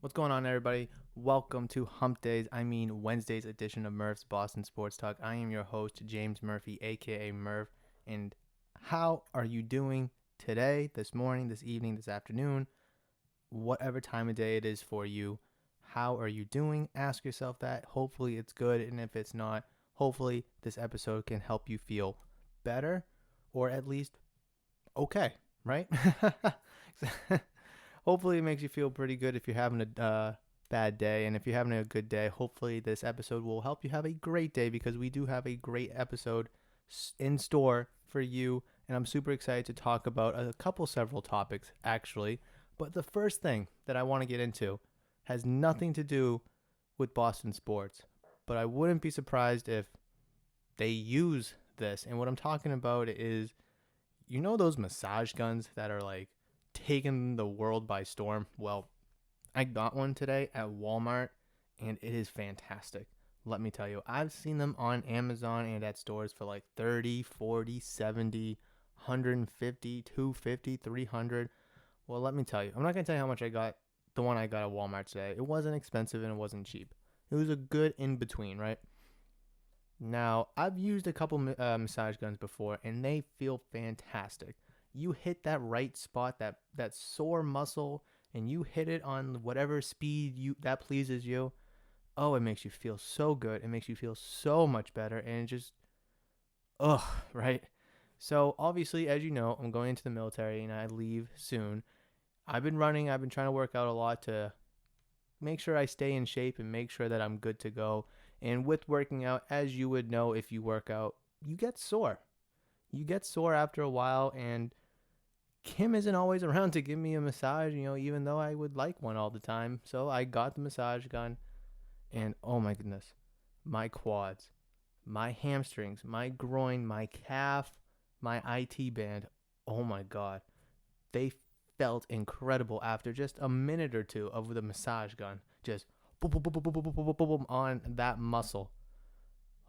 What's going on, everybody? Welcome to Wednesday's edition of Murph's Boston Sports Talk. I am your host, James Murphy, aka Murph. And how are you doing today, this morning, this evening, this afternoon, whatever time of day it is for you? How are you doing? Ask yourself that. Hopefully, it's good. And if it's not, hopefully, this episode can help you feel better or at least okay, right? Hopefully it makes you feel pretty good if you're having a bad day. And if you're having a good day, hopefully this episode will help you have a great day, because we do have a great episode in store for you. And I'm super excited to talk about several topics, actually. But the first thing that I want to get into has nothing to do with Boston sports. But I wouldn't be surprised if they use this. And what I'm talking about is, those massage guns that are like taking the world by storm? Well, I got one today at Walmart and it is fantastic. Let me tell you, I've seen them on Amazon and at stores for like 30, 40, 70, 150, 250, 300. Well, let me tell you, I'm not going to tell you how much I got the one I got at Walmart today. It wasn't expensive and it wasn't cheap. It was a good in between, right? Now, I've used a couple massage guns before and they feel fantastic. You hit that right spot, that sore muscle, and you hit it on whatever speed that pleases you. Oh, it makes you feel so good. It makes you feel so much better, and it just, right? So obviously, as you know, I'm going into the military and I leave soon. I've been running. I've been trying to work out a lot to make sure I stay in shape and make sure that I'm good to go. And with working out, as you would know, if you work out, you get sore. You get sore after a while, and Kim isn't always around to give me a massage, even though I would like one all the time. So I got the massage gun, and oh my goodness, my quads, my hamstrings, my groin, my calf, my IT band, oh my God, they felt incredible after just a minute or two of the massage gun. Just boom, boom, boom, boom, boom, boom, boom, boom, boom, on that muscle.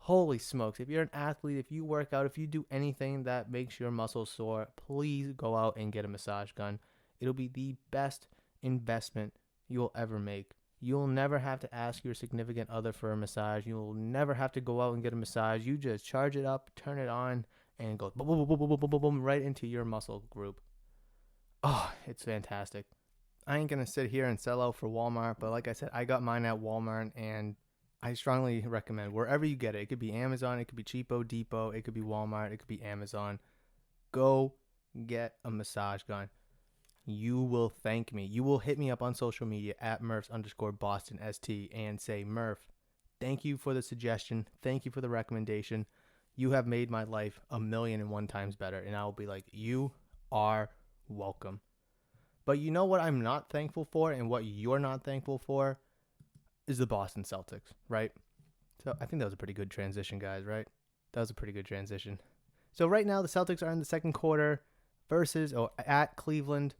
Holy smokes. If you're an athlete, if you work out, if you do anything that makes your muscles sore, please go out and get a massage gun. It'll be the best investment you'll ever make. You'll never have to ask your significant other for a massage. You'll never have to go out and get a massage. You just charge it up, turn it on, and go boom, boom, boom, boom, boom, boom, boom, boom, right into your muscle group. Oh, it's fantastic. I ain't going to sit here and sell out for Walmart, but like I said, I got mine at Walmart, and I strongly recommend wherever you get it. It could be Amazon, it could be Cheapo Depot, it could be Walmart, it could be Amazon. Go get a massage gun. You will thank me. You will hit me up on social media at Murphs_BostonST and say, Murph, thank you for the suggestion. Thank you for the recommendation. You have made my life 1,000,001 times better. And I will be like, you are welcome. But you know what I'm not thankful for, and what you're not thankful for, is the Boston Celtics, right? So I think that was a pretty good transition, guys, right? That was a pretty good transition. So right now the Celtics are in the second quarter at Cleveland,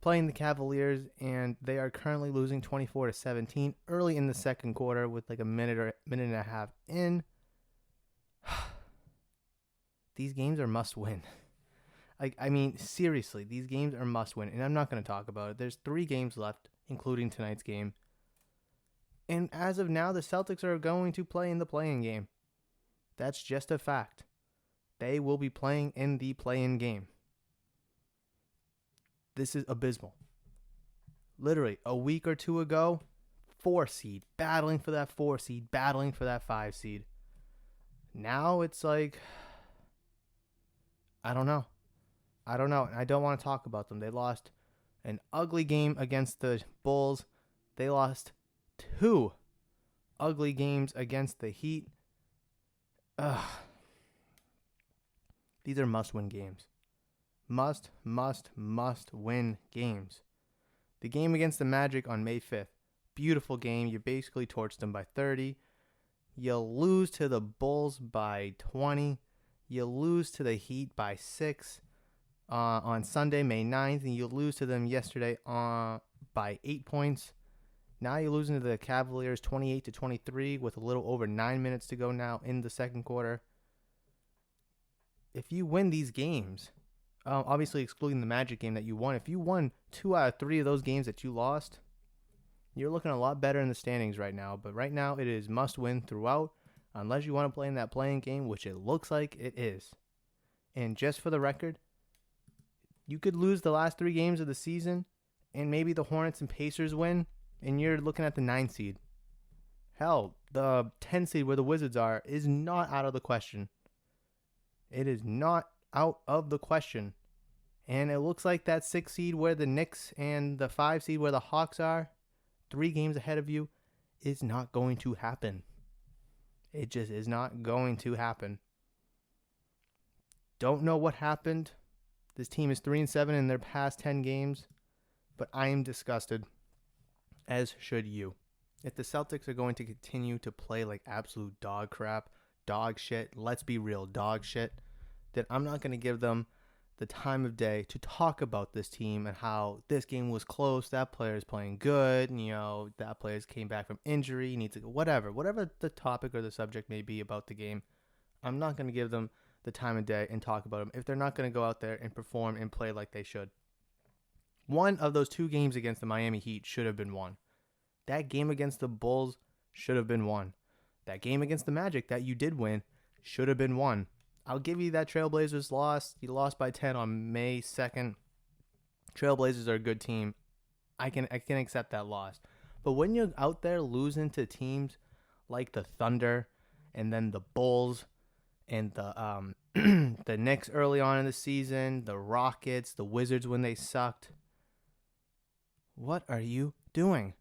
playing the Cavaliers, and they are currently losing 24-17 early in the second quarter with like a minute and a half in. These games are must win. Seriously, these games are must win, and I'm not going to talk about it. There's 3 games left, including tonight's game. And as of now, the Celtics are going to play in the play-in game. That's just a fact. They will be playing in the play-in game. This is abysmal. Literally, a week or two ago, 4 seed, battling for that 4 seed, battling for that 5 seed. Now it's like, I don't know. I don't want to talk about them. They lost an ugly game against the Bulls. They lost 2 ugly games against the Heat. These are must-win games. Must win games. The game against the Magic on May 5th. Beautiful game. You basically torched them by 30. You lose to the Bulls by 20. You lose to the Heat by 6 on Sunday, May 9th. And you lose to them yesterday by 8 points. Now you're losing to the Cavaliers 28-23 with a little over 9 minutes to go now in the second quarter. If you win these games, obviously excluding the Magic game that you won, if you won 2 out of 3 of those games that you lost, You're looking a lot better in the standings right now, but right now it is must win throughout, unless you want to play in that playing game, which it looks like it is. And just for the record, you could lose the last 3 games of the season, and maybe the Hornets and Pacers win, and you're looking at the 9 seed. Hell, the 10 seed where the Wizards are is not out of the question. It is not out of the question. And it looks like that 6 seed where the Knicks and the 5 seed where the Hawks are, 3 games ahead of you, is not going to happen. It just is not going to happen. Don't know what happened. This team is 3-7 in their past 10 games, but I am disgusted, as should you. If the Celtics are going to continue to play like absolute dog crap, dog shit, let's be real, dog shit, then I'm not going to give them the time of day to talk about this team and how this game was close, that player is playing good, that player came back from injury, needs to go, whatever the topic or the subject may be about the game. I'm not going to give them the time of day and talk about them if they're not going to go out there and perform and play like they should. One of those 2 games against the Miami Heat should have been won. That game against the Bulls should have been won. That game against the Magic that you did win should have been won. I'll give you that Trailblazers loss. You lost by 10 on May 2nd. Trailblazers are a good team. I can accept that loss. But when you're out there losing to teams like the Thunder and then the Bulls and the the Knicks early on in the season, the Rockets, the Wizards when they sucked, what are you doing?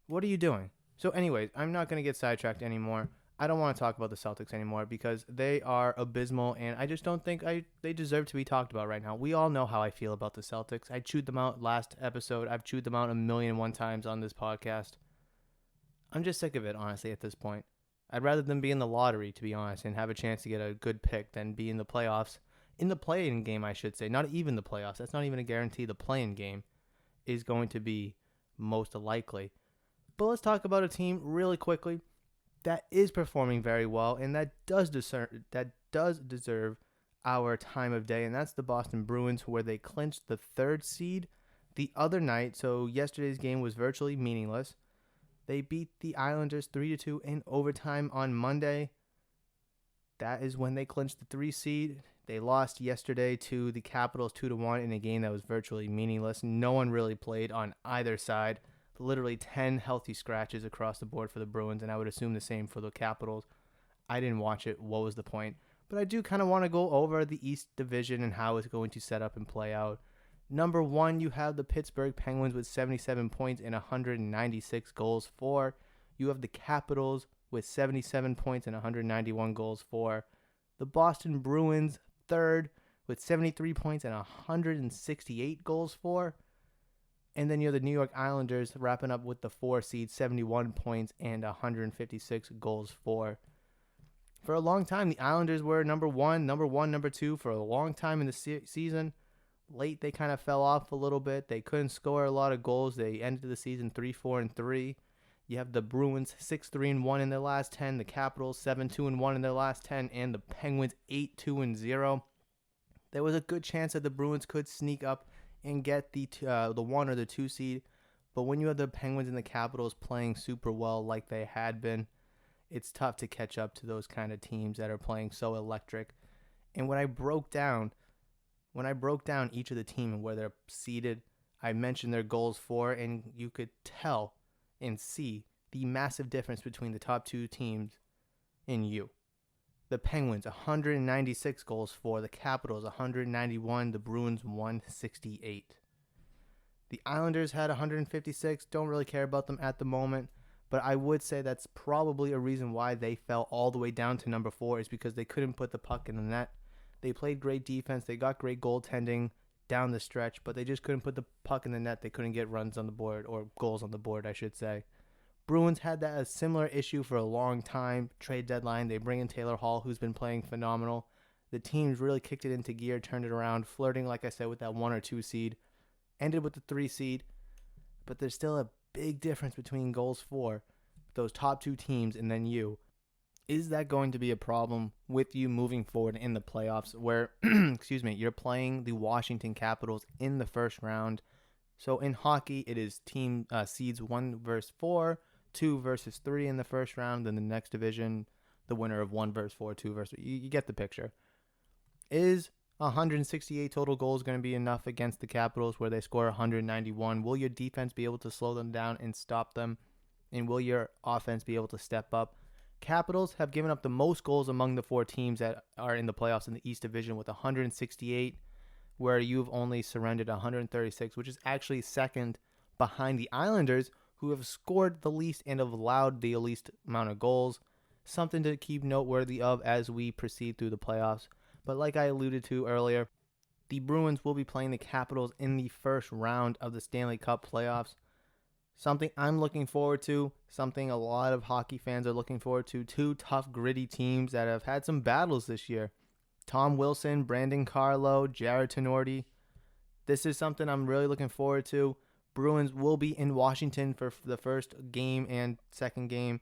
What are you doing? So anyways, I'm not going to get sidetracked anymore. I don't want to talk about the Celtics anymore because they are abysmal, and I just don't think they deserve to be talked about right now. We all know how I feel about the Celtics. I chewed them out last episode. I've chewed them out 1,000,001 times on this podcast. I'm just sick of it, honestly, at this point. I'd rather them be in the lottery, to be honest, and have a chance to get a good pick than be in the playoffs. In the play-in game, I should say. Not even the playoffs. That's not even a guarantee. The play-in game is going to be most likely. But let's talk about a team really quickly that is performing very well and that does deserve our time of day, and that's the Boston Bruins, where they clinched the 3rd seed the other night. So yesterday's game was virtually meaningless. They beat the Islanders 3-2 in overtime on Monday. That is when they clinched the 3 seed. They lost yesterday to the Capitals 2-1 in a game that was virtually meaningless. No one really played on either side. Literally 10 healthy scratches across the board for the Bruins, and I would assume the same for the Capitals. I didn't watch it. What was the point? But I do kind of want to go over the East Division and how it's going to set up and play out. Number 1, you have the Pittsburgh Penguins with 77 points and 196 goals for. You have the Capitals with 77 points and 191 goals for. The Boston Bruins, 3rd, with 73 points and 168 goals for. And then you have the New York Islanders wrapping up with the 4 seed, 71 points and 156 goals for. For a long time, the Islanders were number 1, number 2 for a long time in the season. Late, they kind of fell off a little bit. They couldn't score a lot of goals. They ended the season 3-4-3. You have the Bruins 6-3-1 in their last 10, the Capitals 7-2-1 in their last 10, and the Penguins 8-2-0. There was a good chance that the Bruins could sneak up and get the 1 or the 2 seed. But when you have the Penguins and the Capitals playing super well like they had been, it's tough to catch up to those kind of teams that are playing so electric. And when I broke down each of the team and where they're seated, I mentioned their goals for, and you could tell and see the massive difference between the top 2 teams and you. The Penguins, 196 goals for. The Capitals, 191. The Bruins, 168. The Islanders had 156. Don't really care about them at the moment. But I would say that's probably a reason why they fell all the way down to number 4 is because they couldn't put the puck in the net. They played great defense. They got great goaltending down the stretch, but they just couldn't put the puck in the net. They couldn't get runs on the board, or goals on the board, I should say. Bruins had a similar issue for a long time. Trade deadline, they bring in Taylor Hall, who's been playing phenomenal. The teams really kicked it into gear, turned it around, flirting, like I said, with that 1 or 2 seed. Ended with the 3 seed. But there's still a big difference between goals for those top 2 teams and then you. Is that going to be a problem with you moving forward in the playoffs where, you're playing the Washington Capitals in the first round? So in hockey, it is team seeds 1 versus 4, 2 versus 3 in the first round. Then the next division, the winner of 1 versus 4, 2 versus 3. You get the picture. Is 168 total goals going to be enough against the Capitals where they score 191? Will your defense be able to slow them down and stop them? And will your offense be able to step up? Capitals have given up the most goals among the 4 teams that are in the playoffs in the East Division with 168, where you've only surrendered 136, which is actually second behind the Islanders, who have scored the least and have allowed the least amount of goals. Something to keep noteworthy of as we proceed through the playoffs. But like I alluded to earlier, the Bruins will be playing the Capitals in the first round of the Stanley Cup playoffs. Something I'm looking forward to, something a lot of hockey fans are looking forward to. 2 tough, gritty teams that have had some battles this year. Tom Wilson, Brandon Carlo, Jared Tenorti. This is something I'm really looking forward to. Bruins will be in Washington for the first game and second game.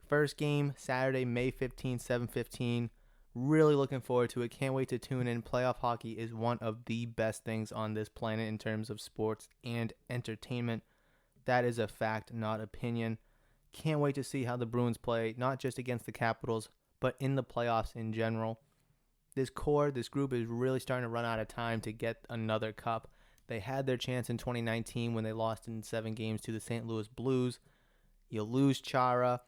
First game, Saturday, May 15th, 7:15. Really looking forward to it. Can't wait to tune in. Playoff hockey is one of the best things on this planet in terms of sports and entertainment. That is a fact, not opinion. Can't wait to see how the Bruins play, not just against the Capitals, but in the playoffs in general. This group is really starting to run out of time to get another cup. They had their chance in 2019 when they lost in 7 games to the St. Louis Blues. You lose Chara.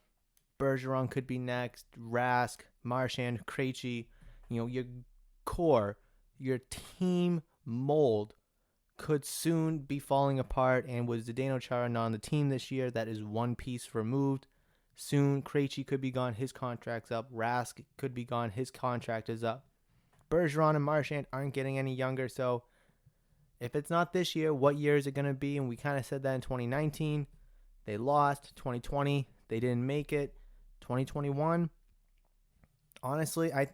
Bergeron could be next. Rask, Marchand, Krejci. Your core, your team mold could soon be falling apart. And with Zdeno Chara not on the team this year, that is one piece removed. Soon, Krejci could be gone. His contract's up. Rask could be gone. His contract is up. Bergeron and Marchand aren't getting any younger. So if it's not this year, what year is it going to be? And we kind of said that in 2019. They lost. 2020, they didn't make it. 2021, honestly, I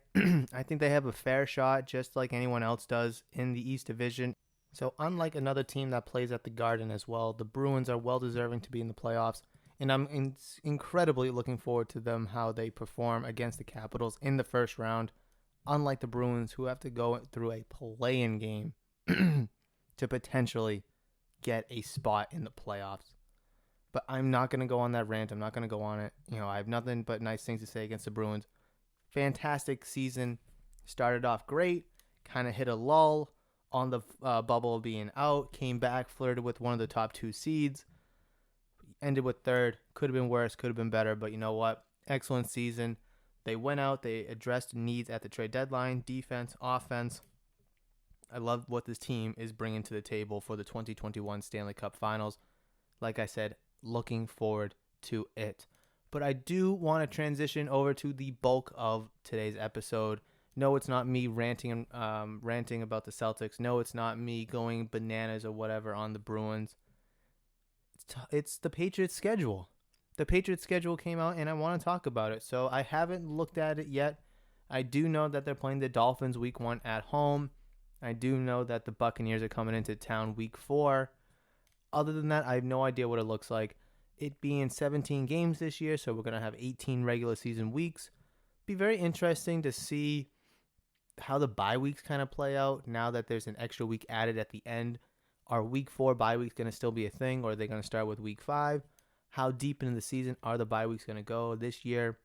think they have a fair shot just like anyone else does in the East Division. So unlike another team that plays at the Garden as well, the Bruins are well deserving to be in the playoffs. And I'm incredibly looking forward to them, how they perform against the Capitals in the first round. Unlike the Bruins, who have to go through a play-in game to potentially get a spot in the playoffs. But I'm not going to go on that rant. I'm not going to go on it. I have nothing but nice things to say against the Bruins. Fantastic season. Started off great. Kind of hit a lull on the bubble being out. Came back, flirted with one of the top 2 seeds. Ended with third. Could have been worse. Could have been better. But you know what? Excellent season. They went out. They addressed needs at the trade deadline. Defense, offense. I love what this team is bringing to the table for the 2021 Stanley Cup Finals. Like I said, looking forward to it. But I do want to transition over to the bulk of today's episode. No, it's not me ranting about the Celtics. No, it's not me going bananas or whatever on the Bruins. It's the Patriots' schedule. The Patriots' schedule came out, and I want to talk about it. So I haven't looked at it yet. I do know that they're playing the Dolphins week 1 at home. I do know that the Buccaneers are coming into town week 4. Other than that, I have no idea what it looks like. It being 17 games this year, so we're going to have 18 regular season weeks. Be very interesting to see how the bye weeks kind of play out now that there's an extra week added at the end. Are week 4 bye weeks going to still be a thing, or are they going to start with week 5? How deep into the season are the bye weeks going to go this year?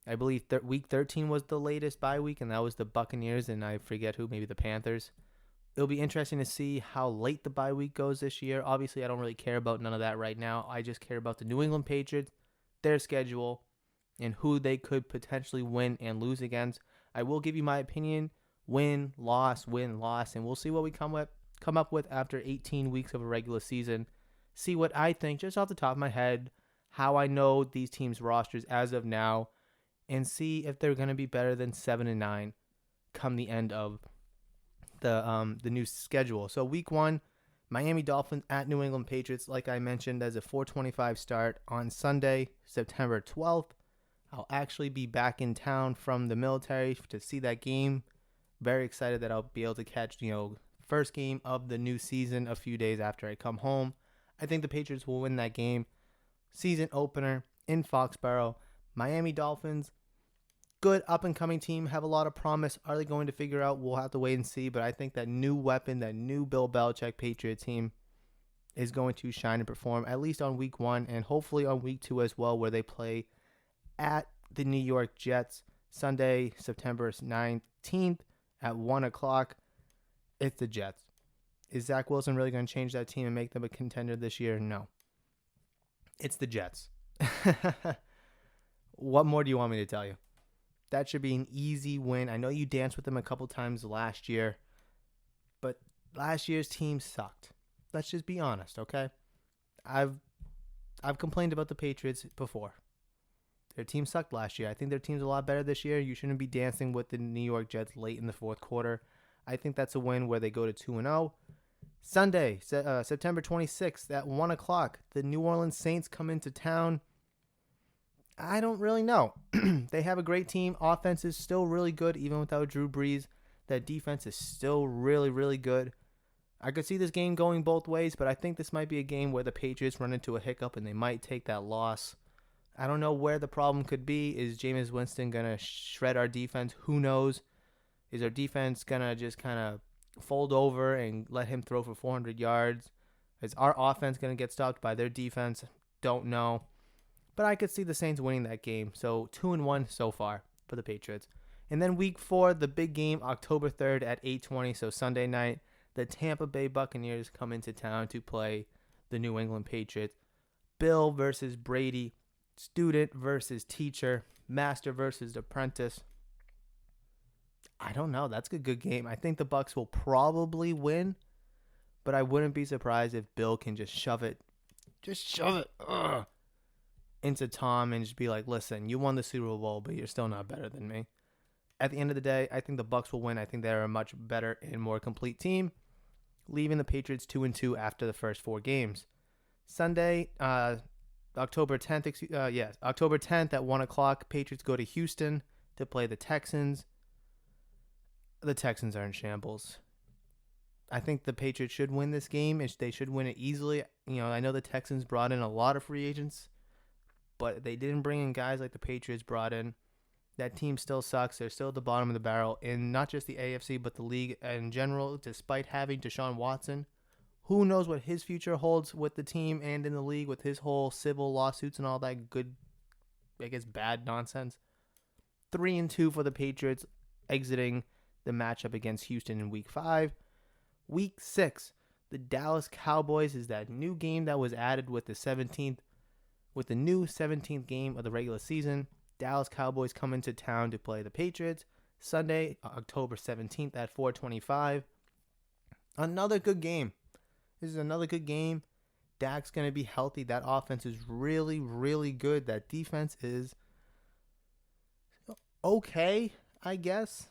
I believe week 13 was the latest bye week, and that was the Buccaneers, and I forget who, maybe the Panthers. It'll be interesting to see how late the bye week goes this year. Obviously, I don't really care about none of that right now. I just care about the New England Patriots, their schedule, and who they could potentially win and lose against. I will give you my opinion, win, loss, and we'll see what we come up with after 18 weeks of a regular season. See what I think just off the top of my head, how I know these teams' rosters as of now, and see if they're going to be better than 7-9 come the end of the new schedule. So week 1, Miami Dolphins at New England Patriots. Like I mentioned, as a 4:25 start on Sunday, September 12th. I'll actually be back in town from the military to see that game. Very excited that I'll be able to catch, first game of the new season a few days after I come home. I think the Patriots will win that game. Season opener in Foxborough. Miami Dolphins, good up-and-coming team, have a lot of promise. Are they going to figure out? We'll have to wait and see. But I think that new weapon, that new Bill Belichick Patriot team, is going to shine and perform, at least on week 1 and hopefully on week 2 as well, where they play at the New York Jets Sunday, September 19th at 1 o'clock. It's the Jets. Is Zach Wilson really going to change that team and make them a contender this year? No. It's the Jets. What more do you want me to tell you? That should be an easy win. I know you danced with them a couple times last year, but last year's team sucked. Let's just be honest, okay? I've complained about the Patriots before. Their team sucked last year. I think their team's a lot better this year. You shouldn't be dancing with the New York Jets late in the fourth quarter. I think that's a win where they go to 2-0. Sunday, September 26th at 1 o'clock, the New Orleans Saints come into town. I don't really know. They have a great team. Offense is still really good, even without Drew Brees. That defense is still really, really good. I could see this game going both ways, but I think this might be a game where the Patriots run into a hiccup and they might take that loss. I don't know where the problem could be. Is Jameis Winston going to shred our defense? Who knows? Is our defense going to just kind of fold over and let him throw for 400 yards? Is our offense going to get stopped by their defense? Don't know. But I could see the Saints winning that game. So 2-1 so far for the Patriots. And then week 4, the big game, October 3rd at 8:20, so Sunday night. The Tampa Bay Buccaneers come into town to play the New England Patriots. Bill versus Brady. Student versus teacher. Master versus apprentice. I don't know. That's a good game. I think the Bucs will probably win, but I wouldn't be surprised if Bill can just shove it into Tom and just be like, listen, you won the Super Bowl, but you're still not better than me. At the end of the day, I think the Bucs will win. I think they're a much better and more complete team, leaving the Patriots 2-2 after the first 4 games. Sunday, October 10th at 1 o'clock, Patriots go to Houston to play the Texans. The Texans are in shambles. I think the Patriots should win this game. They should win it easily. I know the Texans brought in a lot of free agents, but they didn't bring in guys like the Patriots brought in. That team still sucks. They're still at the bottom of the barrel in not just the AFC, but the league in general, despite having Deshaun Watson. Who knows what his future holds with the team and in the league with his whole civil lawsuits and all that good, bad nonsense. 3-2 for the Patriots, exiting the matchup against Houston in Week 5. Week 6, the Dallas Cowboys is that new game that was added with the new 17th game of the regular season. Dallas Cowboys come into town to play the Patriots Sunday, October 17th at 4:25. Another good game. This is another good game. Dak's going to be healthy. That offense is really, really good. That defense is okay, I guess.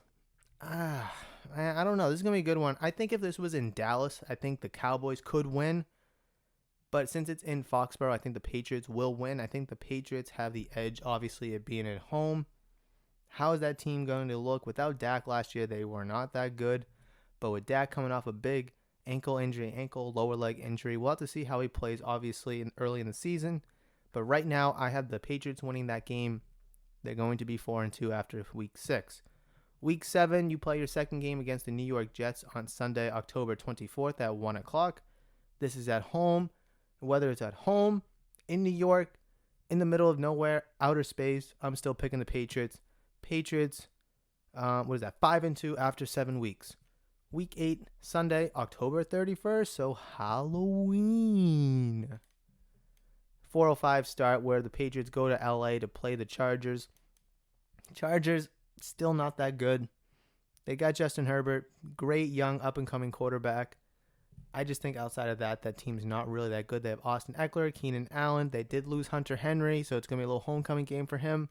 I don't know. This is going to be a good one. I think if this was in Dallas, I think the Cowboys could win. But since it's in Foxborough, I think the Patriots will win. I think the Patriots have the edge, obviously, of being at home. How is that team going to look? Without Dak last year, they were not that good. But with Dak coming off a big lower leg injury, we'll have to see how he plays, obviously, early in the season. But right now, I have the Patriots winning that game. They're going to be 4-2 after Week 6. Week 7, you play your second game against the New York Jets on Sunday, October 24th at 1 o'clock. This is at home. Whether it's at home, in New York, in the middle of nowhere, outer space, I'm still picking the Patriots. Patriots, 5-2 after 7 weeks. Week 8, Sunday, October 31st, so Halloween. 4:05 start where the Patriots go to LA to play the Chargers. Chargers, still not that good. They got Justin Herbert, great young up-and-coming quarterback. I just think outside of that team's not really that good. They have Austin Eckler, Keenan Allen. They did lose Hunter Henry, so it's going to be a little homecoming game for him.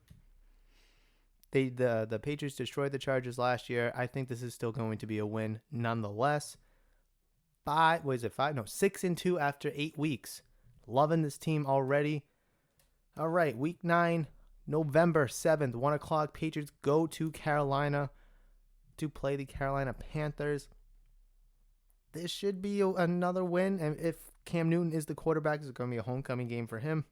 The Patriots destroyed the Chargers last year. I think this is still going to be a win nonetheless. 6-2 after 8 weeks. Loving this team already. All right, Week 9, November 7th, 1 o'clock. Patriots go to Carolina to play the Carolina Panthers. This should be another win. And if Cam Newton is the quarterback, it's going to be a homecoming game for him.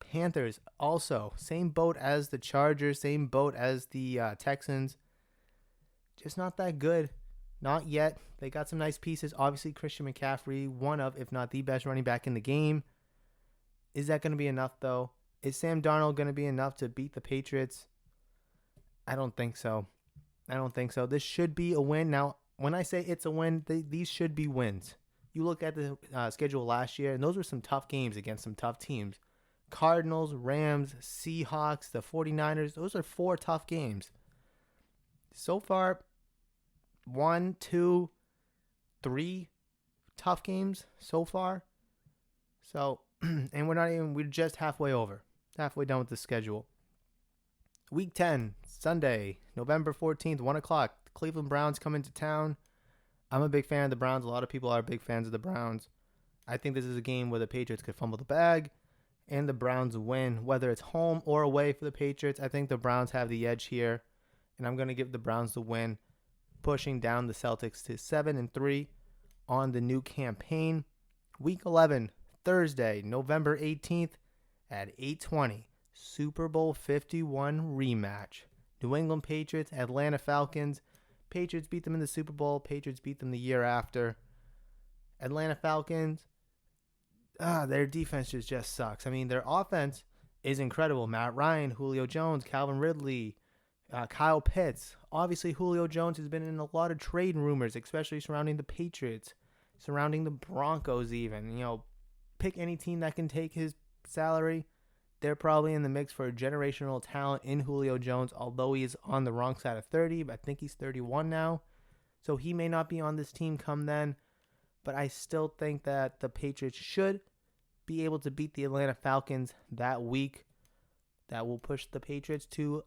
Panthers also, same boat as the Chargers, same boat as the Texans. Just not that good. Not yet. They got some nice pieces. Obviously, Christian McCaffrey, one of, if not the best running back in the game. Is that going to be enough, though? Is Sam Darnold going to be enough to beat the Patriots? I don't think so. I don't think so. This should be a win. Now, when I say it's a win, these should be wins. You look at the schedule last year, and those were some tough games against some tough teams. Cardinals, Rams, Seahawks, the 49ers. Those are 4 tough games. So far, 1, 2, 3 tough games so far. So, and we're just halfway done with the schedule. Week 10, Sunday, November 14th, 1 o'clock. The Cleveland Browns come into town. I'm a big fan of the Browns. A lot of people are big fans of the Browns. I think this is a game where the Patriots could fumble the bag and the Browns win, whether it's home or away for the Patriots. I think the Browns have the edge here, and I'm going to give the Browns the win, pushing down the Celtics to 7-3 on the new campaign. Week 11, Thursday, November 18th at 8:20, Super Bowl 51 rematch. New England Patriots, Atlanta Falcons. Patriots beat them in the Super Bowl. Patriots beat them the year after. Atlanta Falcons, their defense just sucks. I mean, their offense is incredible. Matt Ryan, Julio Jones, Calvin Ridley, Kyle Pitts. Obviously, Julio Jones has been in a lot of trade rumors, especially surrounding the Patriots, surrounding the Broncos even. Pick any team that can take his salary. They're probably in the mix for a generational talent in Julio Jones, although he is on the wrong side of 30. But I think he's 31 now. So he may not be on this team come then. But I still think that the Patriots should be able to beat the Atlanta Falcons that week. That will push the Patriots to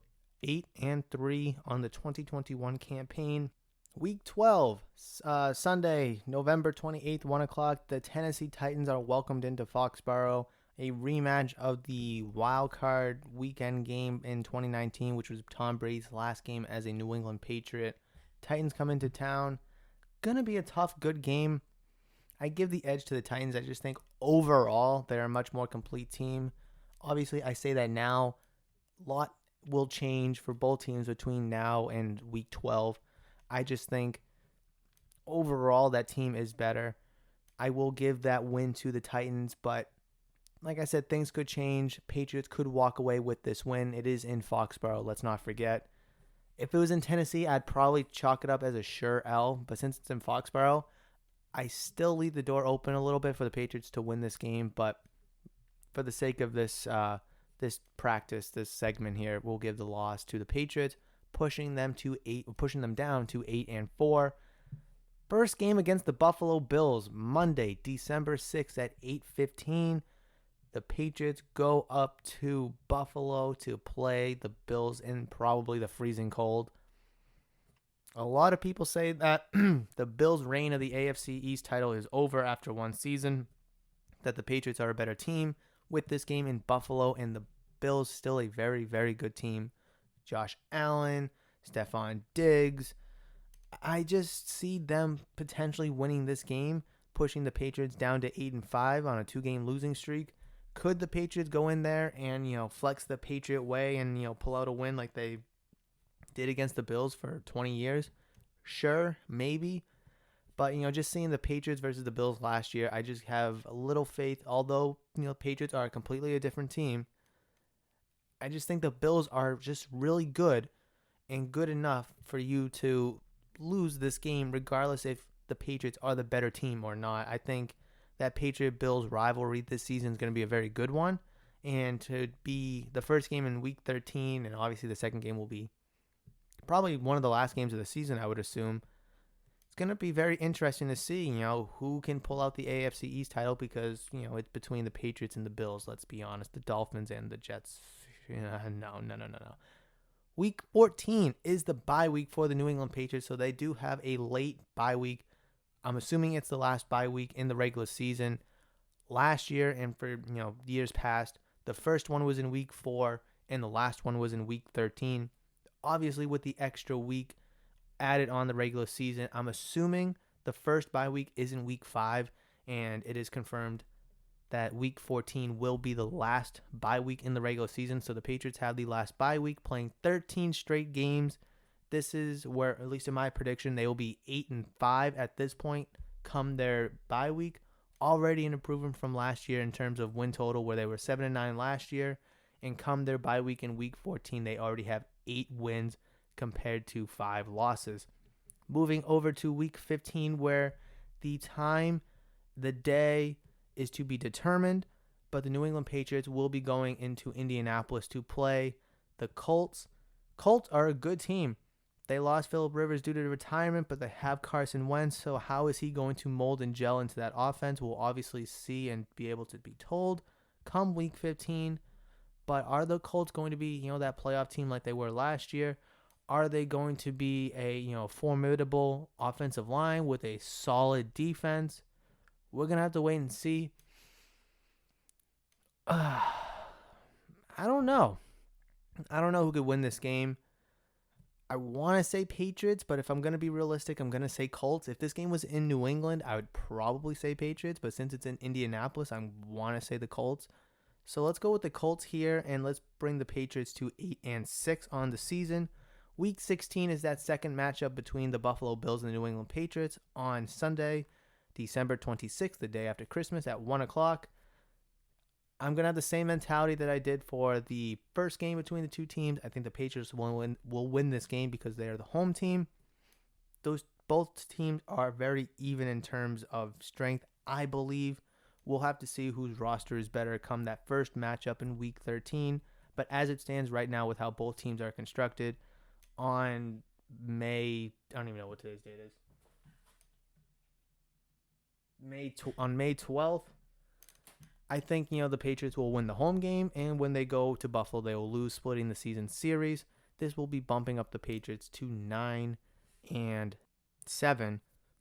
8-3 on the 2021 campaign. Week 12, Sunday, November 28th, 1 o'clock. The Tennessee Titans are welcomed into Foxborough. A rematch of the wild card weekend game in 2019, which was Tom Brady's last game as a New England Patriot. Titans come into town. Gonna be a tough, good game. I give the edge to the Titans. I just think overall they're a much more complete team. Obviously, I say that now. A lot will change for both teams between now and week 12. I just think overall that team is better. I will give that win to the Titans, but like I said, things could change. Patriots could walk away with this win. It is in Foxborough, let's not forget. If it was in Tennessee, I'd probably chalk it up as a sure L, but since it's in Foxborough, I still leave the door open a little bit for the Patriots to win this game, but for the sake of this this segment here, we'll give the loss to the Patriots, pushing them down to 8-4. First game against the Buffalo Bills, Monday, December 6th at 8:15. The Patriots go up to Buffalo to play the Bills in probably the freezing cold. A lot of people say that the Bills' reign of the AFC East title is over after one season, that the Patriots are a better team with this game in Buffalo, and the Bills still a very, very good team. Josh Allen, Stephon Diggs. I just see them potentially winning this game, pushing the Patriots down to 8-5 on a 2-game losing streak. Could the Patriots go in there and, flex the Patriot way and, pull out a win like they did against the Bills for 20 years? Sure, maybe. But, just seeing the Patriots versus the Bills last year, I just have a little faith. Although, Patriots are completely a different team, I just think the Bills are just really good and good enough for you to lose this game regardless if the Patriots are the better team or not. I think that Patriot-Bills rivalry this season is going to be a very good one. And to be the first game in Week 13, and obviously the second game will be probably one of the last games of the season, I would assume. It's going to be very interesting to see, who can pull out the AFC East title because, it's between the Patriots and the Bills, let's be honest. The Dolphins and the Jets. No. Week 14 is the bye week for the New England Patriots, so they do have a late bye week. I'm assuming it's the last bye week in the regular season. Last year and for years past, the first one was in week 4 and the last one was in week 13. Obviously, with the extra week added on the regular season, I'm assuming the first bye week is in week 5, and it is confirmed that week 14 will be the last bye week in the regular season. So the Patriots have the last bye week, playing 13 straight games This is where, at least in my prediction, they will be 8-5 at this point come their bye week. Already an improvement from last year in terms of win total, where they were 7-9 last year. And come their bye week in week 14, they already have 8 wins compared to 5 losses. Moving over to week 15, where the day is to be determined, but the New England Patriots will be going into Indianapolis to play the Colts. Colts are a good team. They lost Phillip Rivers due to retirement, but they have Carson Wentz, so how is he going to mold and gel into that offense? We'll obviously see and be able to be told come week 15. But are the Colts going to be, that playoff team like they were last year? Are they going to be a, formidable offensive line with a solid defense? We're going to have to wait and see. I don't know. I don't know who could win this game. I want to say Patriots, but if I'm going to be realistic, I'm going to say Colts. If this game was in New England, I would probably say Patriots, but since it's in Indianapolis, I want to say the Colts. So let's go with the Colts here, and let's bring the Patriots to 8-6 on the season. Week 16 is that second matchup between the Buffalo Bills and the New England Patriots on Sunday, December 26th, the day after Christmas at 1 o'clock. I'm going to have the same mentality that I did for the first game between the two teams. I think the Patriots will win this game because they are the home team. Both teams are very even in terms of strength, I believe. We'll have to see whose roster is better come that first matchup in Week 13. But as it stands right now with how both teams are constructed, on May 12th, I think, the Patriots will win the home game, and when they go to Buffalo, they will lose, splitting the season series. This will be bumping up the Patriots to 9-7.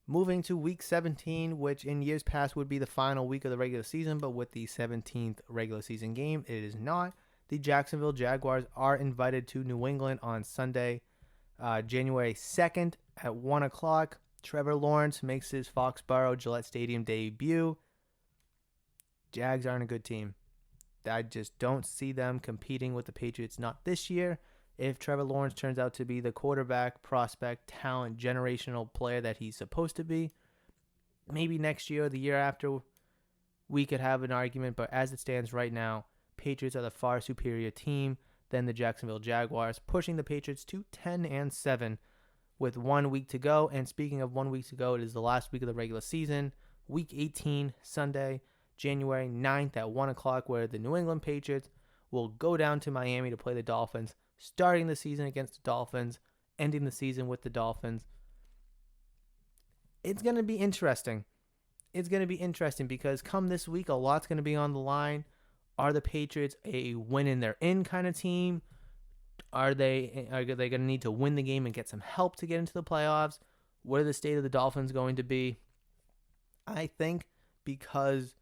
Moving to week 17, which in years past would be the final week of the regular season, but with the 17th regular season game, it is not. The Jacksonville Jaguars are invited to New England on Sunday, January 2nd at 1 o'clock. Trevor Lawrence makes his Foxborough Gillette Stadium debut. Jags aren't a good team. I just don't see them competing with the Patriots, not this year. If Trevor Lawrence turns out to be the quarterback, prospect, talent, generational player that he's supposed to be, maybe next year or the year after, we could have an argument. But as it stands right now, Patriots are the far superior team than the Jacksonville Jaguars, pushing the Patriots to 10-7 with 1 week to go. And speaking of 1 week to go, it is the last week of the regular season, week 18, Sunday, January 9th at 1 o'clock, where the New England Patriots will go down to Miami to play the Dolphins, starting the season against the Dolphins, ending the season with the Dolphins. It's going to be interesting. It's going to be interesting because come this week, a lot's going to be on the line. Are the Patriots a win in their in kind of team? Are they going to need to win the game and get some help to get into the playoffs? What are the state of the Dolphins going to be? I think because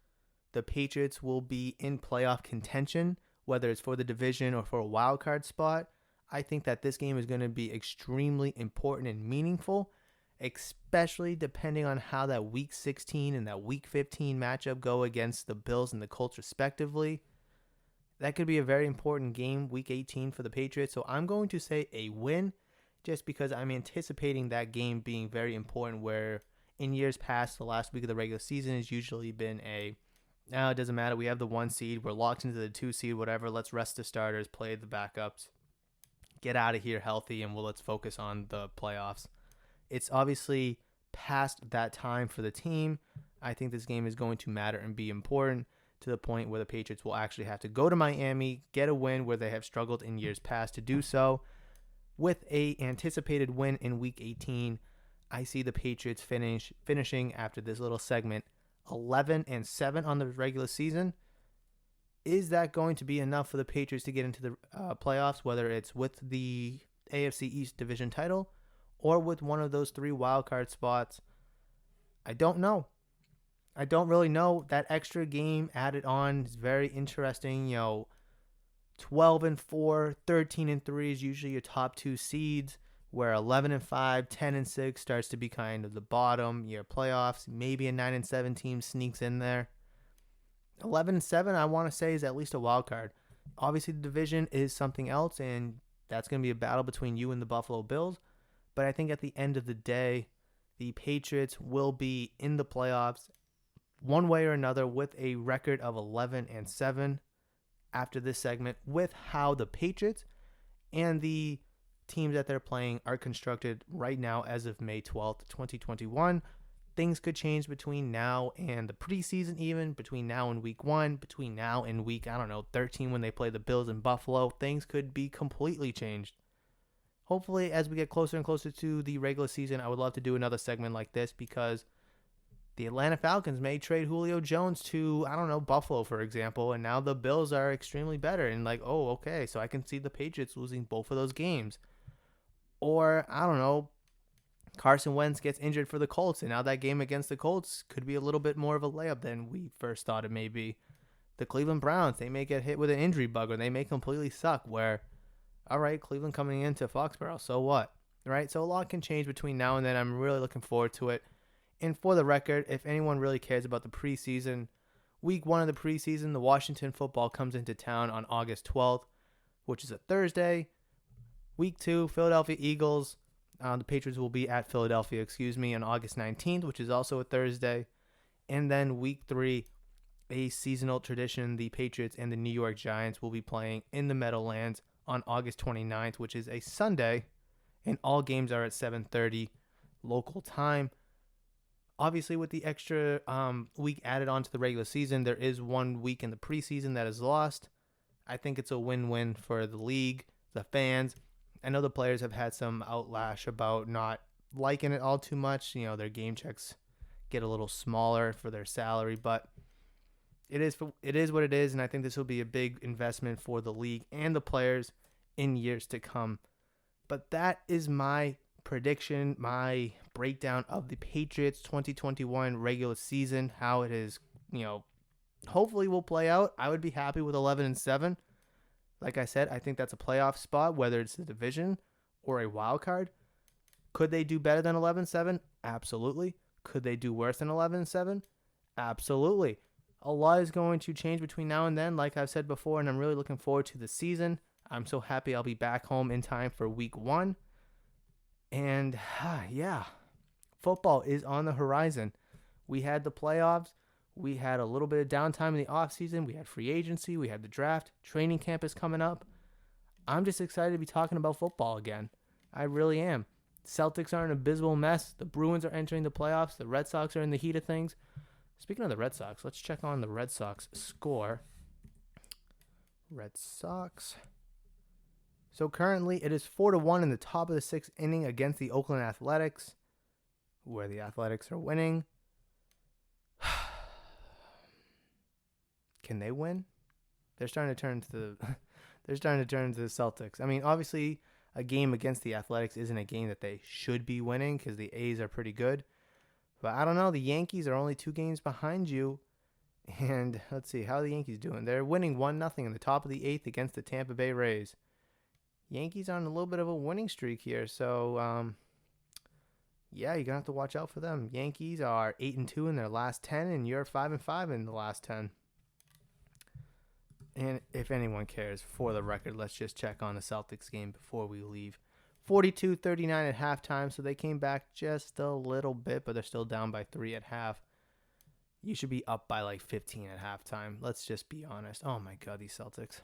the Patriots will be in playoff contention, whether it's for the division or for a wild card spot, I think that this game is going to be extremely important and meaningful, especially depending on how that Week 16 and that Week 15 matchup go against the Bills and the Colts respectively. That could be a very important game, Week 18 for the Patriots. So I'm going to say a win just because I'm anticipating that game being very important, where in years past, the last week of the regular season has usually been it doesn't matter. We have the 1 seed. We're locked into the 2 seed, whatever. Let's rest the starters, play the backups, get out of here healthy, and let's focus on the playoffs. It's obviously past that time for the team. I think this game is going to matter and be important to the point where the Patriots will actually have to go to Miami, get a win where they have struggled in years past to do so. With a anticipated win in Week 18, I see the Patriots finishing after this little segment 11-7 on the regular season. Is that going to be enough for the Patriots to get into the playoffs, whether it's with the AFC East division title or with one of those 3 wildcard spots? I don't know. I don't really know. That extra game added on is very interesting. 12-4, 13-3 is usually your top 2 seeds, where 11-5, 10-6 starts to be kind of the bottom. Your playoffs, maybe a 9-7 team sneaks in there. 11-7, I want to say, is at least a wild card. Obviously, the division is something else, and that's going to be a battle between you and the Buffalo Bills. But I think at the end of the day, the Patriots will be in the playoffs one way or another with a record of 11-7 after this segment, with how the Patriots and the teams that they're playing are constructed right now as of May 12th, 2021. Things could change between now and the preseason, even between now and week 1, between now and week, 13 when they play the Bills in Buffalo. Things could be completely changed. Hopefully, as we get closer and closer to the regular season, I would love to do another segment like this, because the Atlanta Falcons may trade Julio Jones to, Buffalo, for example, and now the Bills are extremely better. And okay, so I can see the Patriots losing both of those games. Or, Carson Wentz gets injured for the Colts, and now that game against the Colts could be a little bit more of a layup than we first thought it may be. The Cleveland Browns, they may get hit with an injury bug, or they may completely suck, where, all right, Cleveland coming into Foxborough, so what? Right? So a lot can change between now and then. I'm really looking forward to it. And for the record, if anyone really cares about the preseason, week 1 of the preseason, the Washington football comes into town on August 12th, which is a Thursday. Week 2, Philadelphia Eagles. The Patriots will be at Philadelphia, on August 19th, which is also a Thursday. And then week 3, a seasonal tradition, the Patriots and the New York Giants will be playing in the Meadowlands on August 29th, which is a Sunday. And all games are at 7:30 local time. Obviously, with the extra week added on to the regular season, there is 1 week in the preseason that is lost. I think it's a win-win for the league, the fans. I know the players have had some outlash about not liking it all too much. Their game checks get a little smaller for their salary, but it is what it is, and I think this will be a big investment for the league and the players in years to come. But that is my prediction, my breakdown of the Patriots 2021 regular season, how it is, hopefully will play out. I would be happy with 11-7. Like I said, I think that's a playoff spot, whether it's the division or a wild card. Could they do better than 11-7? Absolutely. Could they do worse than 11-7? Absolutely. A lot is going to change between now and then, like I've said before, and I'm really looking forward to the season. I'm so happy I'll be back home in time for week 1. And yeah, football is on the horizon. We had the playoffs. We had a little bit of downtime in the offseason. We had free agency. We had the draft. Training camp is coming up. I'm just excited to be talking about football again. I really am. Celtics are an abysmal mess. The Bruins are entering the playoffs. The Red Sox are in the heat of things. Speaking of the Red Sox, let's check on the Red Sox score. Red Sox. So currently it is 4-1 in the top of the 6th inning against the Oakland Athletics, where the Athletics are winning. Can they win? They're starting to turn to the Celtics. I mean, obviously a game against the Athletics isn't a game that they should be winning, because the A's are pretty good. But I don't know. The Yankees are only 2 games behind you. And let's see, how are the Yankees doing? They're winning 1-0 in the top of the 8th against the Tampa Bay Rays. Yankees on a little bit of a winning streak here. So, yeah, you're going to have to watch out for them. Yankees are 8-2 in their last 10, and you're 5-5 in the last 10. And if anyone cares, for the record, let's just check on the Celtics game before we leave. 42-39 at halftime, so they came back just a little bit, but they're still down by 3 at half. You should be up by 15 at halftime. Let's just be honest. Oh, my God, these Celtics.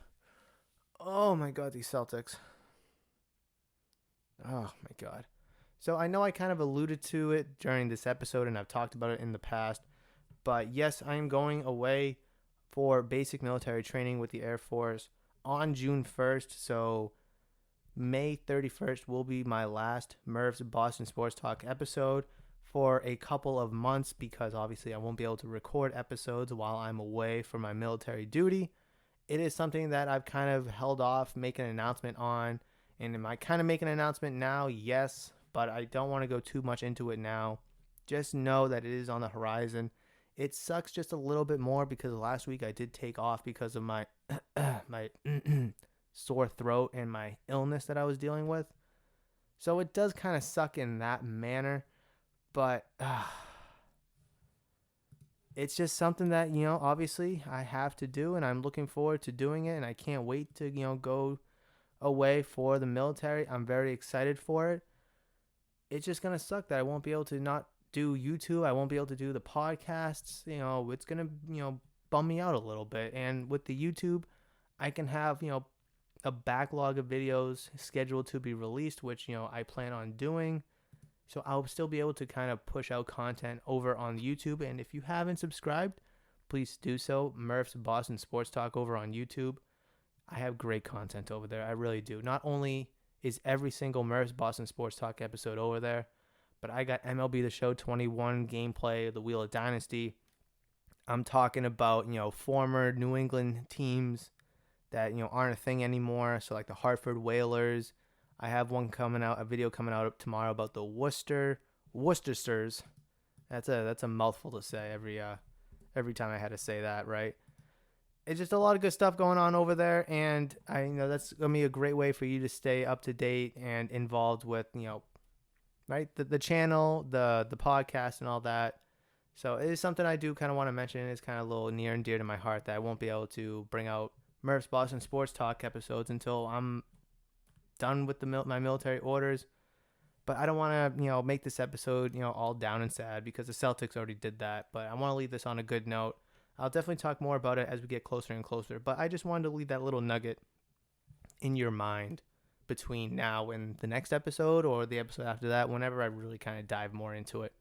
Oh, my God, these Celtics. Oh, my God. So I know I kind of alluded to it during this episode, and I've talked about it in the past. But yes, I am going away for basic military training with the Air Force on June 1st. So May 31st will be my last Murph's Boston Sports Talk episode for a couple of months, because obviously I won't be able to record episodes while I'm away for my military duty. It is something that I've kind of held off making an announcement on. And am I kind of making an announcement now? Yes, but I don't want to go too much into it now. Just know that it is on the horizon. It sucks just a little bit more because last week I did take off because of my my sore throat and my illness that I was dealing with. So it does kind of suck in that manner, but it's just something that, obviously I have to do, and I'm looking forward to doing it, and I can't wait to, go away for the military. I'm very excited for it. it's just gonna suck that I won't be able to not do YouTube. I won't be able to do the podcasts. It's gonna bum me out a little bit. And with the YouTube, I can have a backlog of videos scheduled to be released, which I plan on doing. So I'll still be able to kind of push out content over on YouTube. And if you haven't subscribed, please do so. Murph's Boston Sports Talk over on YouTube. I have great content over there. I really do. Not only is every single Murph's Boston Sports Talk episode over there, but I got MLB The Show 21 gameplay, the Wheel of Dynasty. I'm talking about, former New England teams that, aren't a thing anymore. So like the Hartford Whalers. I have a video coming out tomorrow about the Worcestershires. That's a mouthful to say every time I had to say that, right? It's just a lot of good stuff going on over there, and that's gonna be a great way for you to stay up to date and involved with right, the channel, the podcast, and all that. So it is something I do kind of want to mention. It's kind of a little near and dear to my heart that I won't be able to bring out Murph's Boston Sports Talk episodes until I'm done with my military orders. But I don't want to make this episode all down and sad because the Celtics already did that. But I want to leave this on a good note. I'll definitely talk more about it as we get closer and closer. But I just wanted to leave that little nugget in your mind between now and the next episode or the episode after that, whenever I really kind of dive more into it.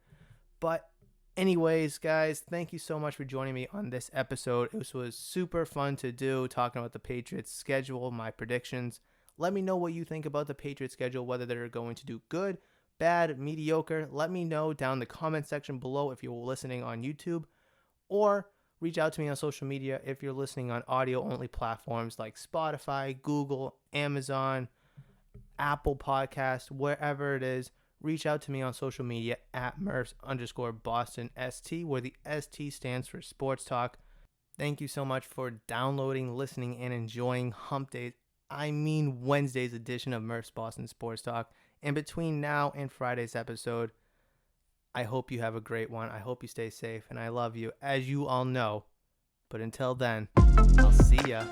But anyways, guys, thank you so much for joining me on this episode. This was super fun to do, talking about the Patriots schedule, my predictions. Let me know what you think about the Patriots schedule, whether they're going to do good, bad, mediocre. Let me know down in the comment section below if you're listening on YouTube, or reach out to me on social media if you're listening on audio-only platforms like Spotify, Google, Amazon, Apple Podcasts, wherever it is. Reach out to me on social media at Murphs_BostonST, where the ST stands for Sports Talk. Thank you so much for downloading, listening, and enjoying Hump Days. I mean Wednesday's edition of Murph's Boston Sports Talk. And between now and Friday's episode, I hope you have a great one. I hope you stay safe, and I love you, as you all know. But until then, I'll see ya.